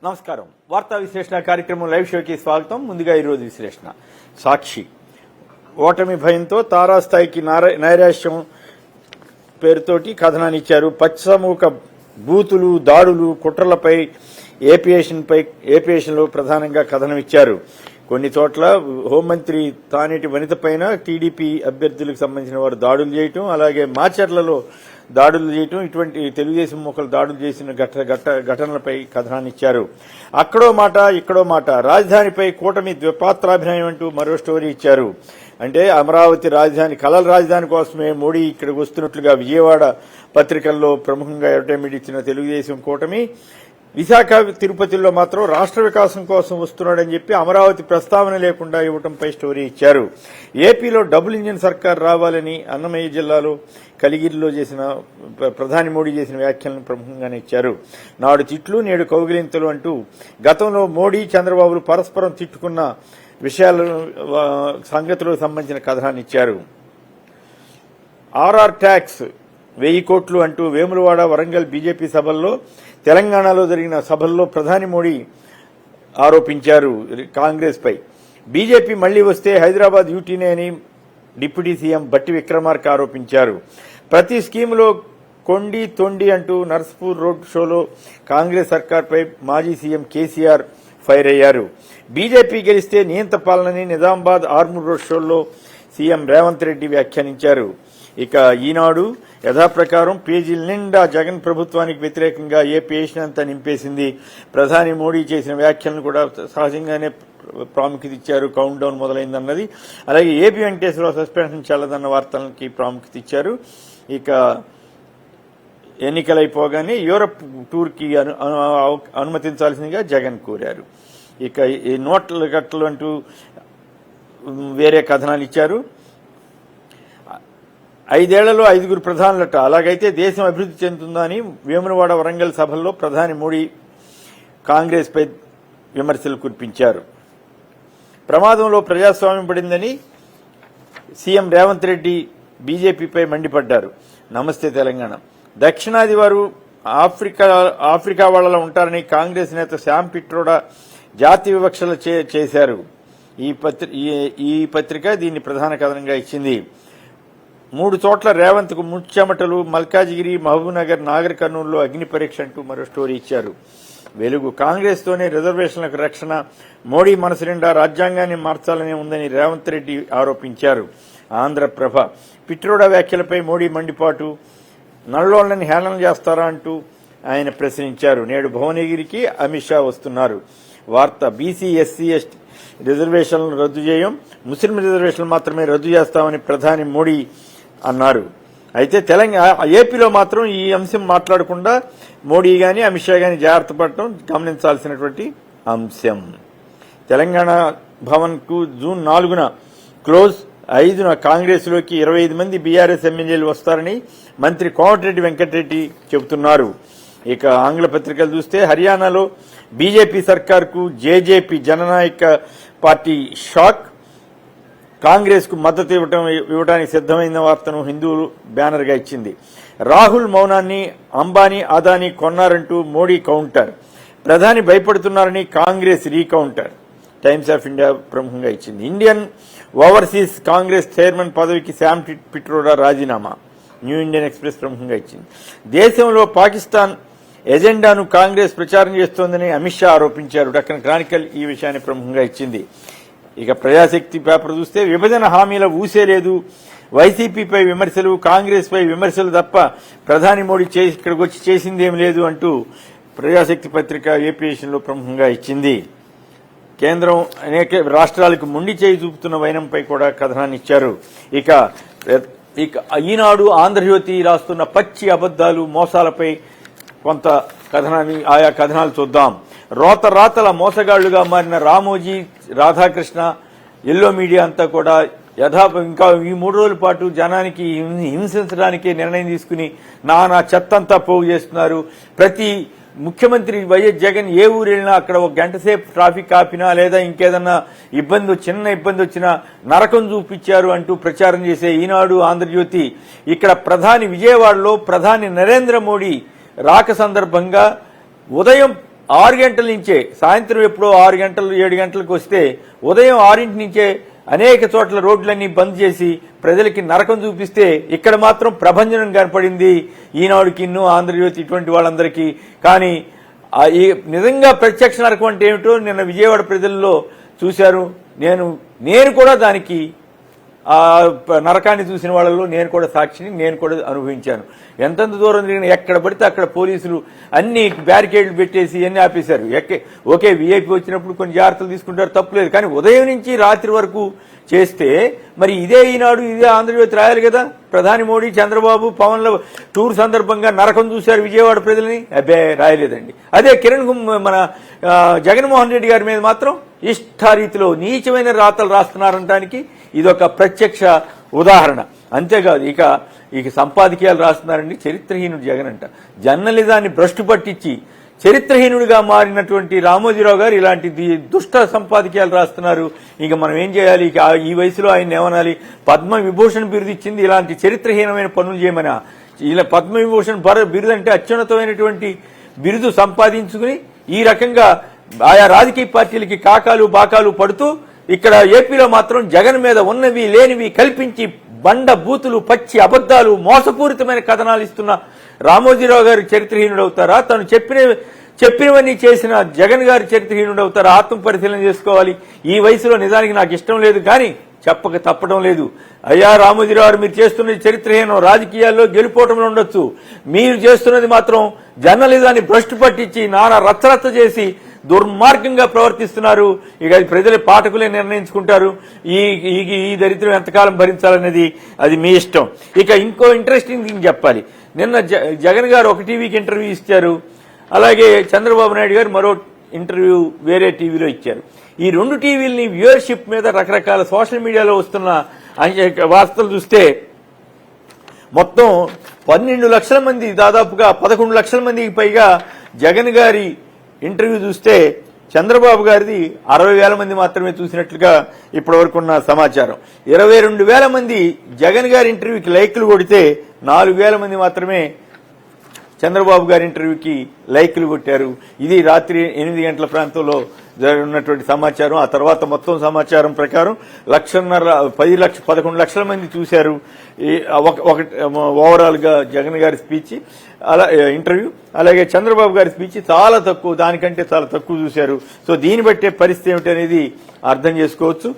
నమస్కారం. వార్తా విశ్లేషణ కార్యక్రమం లైవ్ షోకి స్వాగతం. ముందుగా ఈరోజు విశ్లేషణ. సాక్షి ఓటమి భయంతో తారాస్థాయికి నైరాశ్యం పేరుతోటి కథనాన్ని ఇచ్చారు. పశ్చిమముఖ బూతులు, దాడులు, కుట్రలపై ఏపీఎస్లో ప్రధానంగా కథనం ఇచ్చారు. కొన్ని చోట్ల హోంమంత్రి తానేటి వనిత పైన టీడీపీ అభ్యర్థులకు సంబంధించిన వారు దాడులు చేయటం, అలాగే మాచర్లలో దాడులు చేయటం, ఇటువంటి తెలుగుదేశం మొక్కలు దాడులు చేసిన ఘటనలపై కథనాన్ని ఇచ్చారు. అక్కడో మాట ఇక్కడో మాట, రాజధానిపై కూటమి ద్విపాత్రాభినయం అంటూ మరో స్టోరీ ఇచ్చారు. అంటే అమరావతి రాజధాని, కలల రాజధాని కోసమే మోడీ ఇక్కడికి వస్తున్నట్లుగా విజయవాడ పత్రికల్లో ప్రముఖంగా అడ్వర్టైజ్మెంట్ ఇచ్చిన తెలుగుదేశం కూటమి విశాఖ, తిరుపతిలో మాత్రం రాష్ట్ర వికాసం కోసం వస్తున్నాడని చెప్పి అమరావతి ప్రస్తావన లేకుండా ఇవ్వడంపై స్టోరీ ఇచ్చారు. ఏపీలో డబుల్ ఇంజిన్ సర్కార్ రావాలని అన్నమయ్య జిల్లాలో కలిగిరిలో చేసిన ప్రధాని మోడీ చేసిన వ్యాఖ్యలను ప్రముఖంగానే ఇచ్చారు. నాడు తిట్లు నేడు కౌగిలింతలు అంటూ గతంలో మోడీ, చంద్రబాబులు పరస్పరం తిట్టుకున్న విషయాలను సంగతులకు సంబంధించిన కథనాన్ని ఇచ్చారు. ఆర్ఆర్ ట్యాక్స్ 1000 కోట్లు అంటూ వేములవాడ, వరంగల్ బీజేపీ సభల్లో, తెలంగాణలో జరిగిన సభల్లో ప్రధాని మోడీ ఆరోపించారు కాంగ్రెస్ పై. బీజేపీ మళ్లీ వస్తే హైదరాబాద్ యూటీనే అని డిప్యూటీ సీఎం బట్టి విక్రమార్క ఆరోపించారు. ప్రతి స్కీములో కొండి తొండి అంటూ నర్స్పూర్ రోడ్ షోలో కాంగ్రెస్ సర్కార్పై మాజీ సీఎం కేసీఆర్ ఫైర్ అయ్యారు. బీజేపీ గెలిస్తే నియంత పాలనని నిజామాబాద్ ఆర్మూర్ రోడ్ షోలో సీఎం రేవంత్ రెడ్డి వ్యాఖ్యానించారు. ఇక ఈనాడు యథాప్రకారం పేజీల నిండా జగన్ ప్రభుత్వానికి వ్యతిరేకంగా ఏపీఎస్నంతా నింపేసింది. ప్రధాని మోడీ చేసిన వ్యాఖ్యలను కూడా సహజంగానే ప్రాముఖ్యత ఇచ్చారు. కౌంట్ డౌన్ మొదలైందన్నది, అలాగే ఏపీ వెంకటేశ్వరరావు సస్పెన్షన్ చెల్లదన్న వార్తలకి ప్రాముఖ్యత ఇచ్చారు. ఇక ఎన్నికలైపోగానే యూరప్ టూర్కి అనుమతించాల్సిందిగా జగన్ కోరారు. ఇక ఈ నోట్ల కట్టలు అంటూ వేరే కథనాలు ఇచ్చారు. 5 ఏళ్లలో 5 ప్రధానులట, అలాగైతే దేశం అభివృద్ధి చెందుతుందా అని వేములవాడ, వరంగల్ సభల్లో ప్రధాని మోడీ కాంగ్రెస్ పై విమర్శలు కురిపించారు. ప్రమాదంలో ప్రజాస్వామ్యం పడిందని సీఎం రేవంత్ రెడ్డి బీజేపీపై మండిపడ్డారు. నమస్తే తెలంగాణ, దక్షిణాది వారు ఆఫ్రికా వాళ్లలో ఉంటారని కాంగ్రెస్ నేత శ్యామ్ పిట్రోడా జాతి వివక్షలు చేశారు. ఈ పత్రిక దీన్ని ప్రధాన కథనంగా ఇచ్చింది. 3 చోట్ల రేవంత్ కు ముచ్చెమటలు, మల్కాజిగిరి, మహబూబ్నగర్, నాగర్ కర్నూలులో అగ్ని పరీక్ష అంటూ మరో స్టోరీ ఇచ్చారు. వెలుగు, కాంగ్రెస్ తోనే రిజర్వేషన్లకు రక్షణ, మోడీ మనసు నిండా రాజ్యాంగాన్ని మార్చాలనే ఉందని రేవంత్ రెడ్డి ఆరోపించారు. ఆంధ్రప్రభ, పిట్రోడా వ్యాఖ్యలపై మోడీ మండిపాటు, నల్లోళ్లని హేళన చేస్తారా అంటూ ఆయన ప్రశ్నించారు. నేడు భువనగిరికి అమిత్ షా వస్తున్నారు. వార్త, బీసీ, ఎస్సీ, ఎస్టీ రిజర్వేషన్లను రద్దు చేయం, ముస్లిం రిజర్వేషన్లు మాత్రమే రద్దు చేస్తామని ప్రధాని మోడీ అన్నారు. అయితే ఏపీలో మాత్రం ఈ అంశం మాట్లాడకుండా మోడీ గాని అమిత్ షా గాని జాగ్రత్త పడటం గమనించాల్సినటువంటి అంశం. తెలంగాణ భవన్ కు జూన్ 4న క్లోజ్, 5న కాంగ్రెస్ లోకి 25 మంది బీఆర్ఎస్ ఎమ్మెల్యేలు వస్తారని మంత్రి కోమటిరెడ్డి వెంకటరెడ్డి చెబుతున్నారు. ఇక ఆంగ్ల పత్రికలు చూస్తే హర్యానాలో బీజేపీ సర్కార్కు JJP Jannayak party shock, Congress కు మద్దతు ఇవ్వడానికి సిద్దమైన వార్తను హిందూ బ్యానర్ గా ఇచ్చింది. రాహుల్ మౌనాన్ని అంబానీ, అదానీ కొన్నారంటూ మోడీ కౌంటర్, ప్రధాని భయపడుతున్నారని Congress recounter Times of India ప్రముఖంగా ఇచ్చింది. ఇండియన్ ఓవర్సీస్ కాంగ్రెస్ చైర్మన్ పదవికి శ్యామ్ పిట్రోడా రాజీనామా, న్యూ ఇండియన్ ఎక్స్ప్రెస్ ప్రముఖంగా ఇచ్చింది. దేశంలో పాకిస్తాన్ ఎజెండాను కాంగ్రెస్ ప్రచారం చేస్తోందని అమిత్ షా ఆరోపించారు. డక్కన్ క్రానికల్ ఈ విషయాన్ని ప్రముఖంగా ఇచ్చింది. ఇక ప్రజాశక్తి పేపర్ చూస్తే విభజన హామీల ఊసే లేదు, వైసీపీపై విమర్శలు, కాంగ్రెస్ పై విమర్శలు తప్ప ప్రధాని మోడీ ఇక్కడికి వచ్చి చేసిందేం లేదు అంటూ ప్రజాశక్తి పత్రిక ఏపీఎస్లో ప్రముఖంగా ఇచ్చింది. కేంద్రం అనేక రాష్ట్రాలకు మొండి చేయి చూపుతున్న వైనంపై కూడా కథనాన్ని ఇచ్చారు. ఇక ఈనాడు, ఆంధ్రజ్యోతి రాస్తున్న పచ్చి అబద్దాలు, మోసాలపై కొంత కథనాన్ని, ఆయా కథనాలు చూద్దాం. రాతల మోసగాళ్లుగా మారిన రామోజీ, రాధాకృష్ణ, ఎల్లో మీడియా అంతా కూడా ఇంకా ఈ 3 రోజుల పాటు జనానికి హింసించడానికే నిర్ణయం తీసుకుని నానా చెత్తంతా పోగు చేస్తున్నారు. ప్రతి ముఖ్యమంత్రి వైఎస్ జగన్ ఏ ఊరు వెళ్ళినా అక్కడ 1 గంట సేపు ట్రాఫిక్ ఆపినా లేదా ఇంకేదన్నా చిన్న ఇబ్బంది వచ్చినా నరకం చూపించారు అంటూ ప్రచారం చేసే ఈనాడు, ఆంధ్రజ్యోతి ఇక్కడ విజయవాడలో ప్రధాని నరేంద్ర మోడీ రాక సందర్భంగా ఉదయం 6 గంటల నుంచే, సాయంత్రం ఎప్పుడో 6 గంటలు 7 గంటలకు వస్తే ఉదయం 6 నుంచే అనేక చోట్ల రోడ్లన్నీ బంద్ చేసి ప్రజలకి నరకం చూపిస్తే ఇక్కడ మాత్రం ప్రభంజనం కనపడింది ఈనాడుకి, ఆంధ్రజ్యోతి ఇటువంటి వాళ్ళందరికీ. కానీ ఈ నిజంగా ప్రత్యక్ష నరకం అంటే ఏమిటో నిన్న విజయవాడ ప్రజల్లో చూశారు. నేను కూడా దానికి ఆ నరకాన్ని చూసిన వాళ్ళలో నేను కూడా సాక్షిని, నేను కూడా అనుభవించాను. ఎంతంత దూరం తిరిగిన ఎక్కడ పడితే అక్కడ పోలీసులు అన్ని బ్యారికేడ్లు పెట్టేసి అన్ని ఆపేశారు. ఓకే వీఐపీ వచ్చినప్పుడు కొన్ని జాగ్రత్తలు తీసుకుంటారు, తప్పులేదు. కానీ ఉదయం నుంచి రాత్రి వరకు చేస్తే మరి ఇదే ఈనాడు, ఇదే ఆంధ్రజ్యోతి రాయాలి కదా. ప్రధాని మోడీ, చంద్రబాబు, పవన్ల టూర్ సందర్భంగా నరకం చూశారు విజయవాడ ప్రజలని, అబ్బే రాయలేదండి. అదే మన జగన్మోహన్ రెడ్డి గారి మీద మాత్రం ఇష్టారీతిలో నీచమైన రాతలు రాస్తున్నారనడానికి ఇదొక ప్రత్యక్ష ఉదాహరణ. అంతేకాదు ఇక సంపాదకీయాలు రాస్తున్నారండి. చరిత్రహీనుడు జగన్ అంట. జర్నలిజాన్ని భ్రష్టు పట్టించి చరిత్రహీనుడిగా మారినటువంటి రామోజీరావు గారు ఇలాంటి దుష్ట సంపాదకీయాలు రాస్తున్నారు. ఇక మనం ఏం చేయాలి? ఇక ఈ వయసులో ఆయన ఏమనాలి? పద్మ విభూషణ్ బిరుదు ఇచ్చింది ఇలాంటి చరిత్రహీనమైన పనులు చేయమని. ఇలా పద్మ విభూషణ్ బిరుదు అంటే అత్యున్నతమైనటువంటి బిరుదు సంపాదించుకుని ఈ రకంగా ఆయా రాజకీయ పార్టీలకి కాకాలు బాకాలు పడుతూ ఇక్కడ ఏపీలో మాత్రం జగన్ మీద ఉన్నవి లేనివి కల్పించి బండ బూతులు, పచ్చి అబద్దాలు, మోసపూరితమైన కథనాలు ఇస్తున్న రామోజీరావు గారు చరిత్రహీనుడు అవుతారా? తను చెప్పినవన్నీ చేసిన జగన్ గారు చరిత్రహీనుడు అవుతారా? ఆత్మ పరిశీలన చేసుకోవాలి. ఈ వయసులో నిజానికి నాకు ఇష్టం లేదు, కానీ చెప్పక తప్పడం లేదు. అయ్యా రామోజీరావు గారు, మీరు చేస్తున్నది చరిత్రహీనం. రాజకీయాల్లో గెలుపోవటంలో ఉండొచ్చు, మీరు చేస్తున్నది మాత్రం జర్నలిజాన్ని భ్రష్టు పట్టించి నానా రచ్చరచ్చ చేసి దుర్మార్గంగా ప్రవర్తిస్తున్నారు. ఇక అది ప్రజల పాఠకులే నిర్ణయించుకుంటారు. ఈ దరిద్రం ఎంతకాలం భరించాలనేది అది మీ ఇష్టం. ఇక ఇంకో ఇంట్రెస్టింగ్ థింగ్ చెప్పాలి. నిన్న జగన్ గారు ఒక టీవీకి ఇంటర్వ్యూ ఇచ్చారు, అలాగే చంద్రబాబు నాయుడు గారు మరో ఇంటర్వ్యూ వేరే టీవీలో ఇచ్చారు. ఈ 2 టీవీలని వ్యూవర్షిప్ మీద రకరకాల సోషల్ మీడియాలో వస్తున్న వార్తలు చూస్తే మొత్తం 12 లక్షల మంది, దాదాపుగా 11 లక్షల మందికి పైగా జగన్ గారి ఇంటర్వ్యూ చూస్తే చంద్రబాబు గారిది 60,000 మంది మాత్రమే చూసినట్లుగా ఇప్పటి వరకు ఉన్న సమాచారం. 22,000 మంది జగన్ గారి ఇంటర్వ్యూకి లైక్లు కొడితే 4,000 మంది మాత్రమే చంద్రబాబు గారి ఇంటర్వ్యూకి లైక్లు కొట్టారు. ఇది రాత్రి 8 గంటల ప్రాంతంలో ఉన్నటువంటి సమాచారం. ఆ తర్వాత మొత్తం సమాచారం ప్రకారం 11 లక్షల మంది చూశారు ఓవరాల్ గా జగన్ గారి స్పీచ్, అలా ఇంటర్వ్యూ. అలాగే చంద్రబాబు గారి స్పీచ్ చాలా తక్కువ, దానికంటే చాలా తక్కువ చూశారు. సో దీన్ని బట్టే పరిస్థితి ఏమిటనేది అర్థం చేసుకోవచ్చు.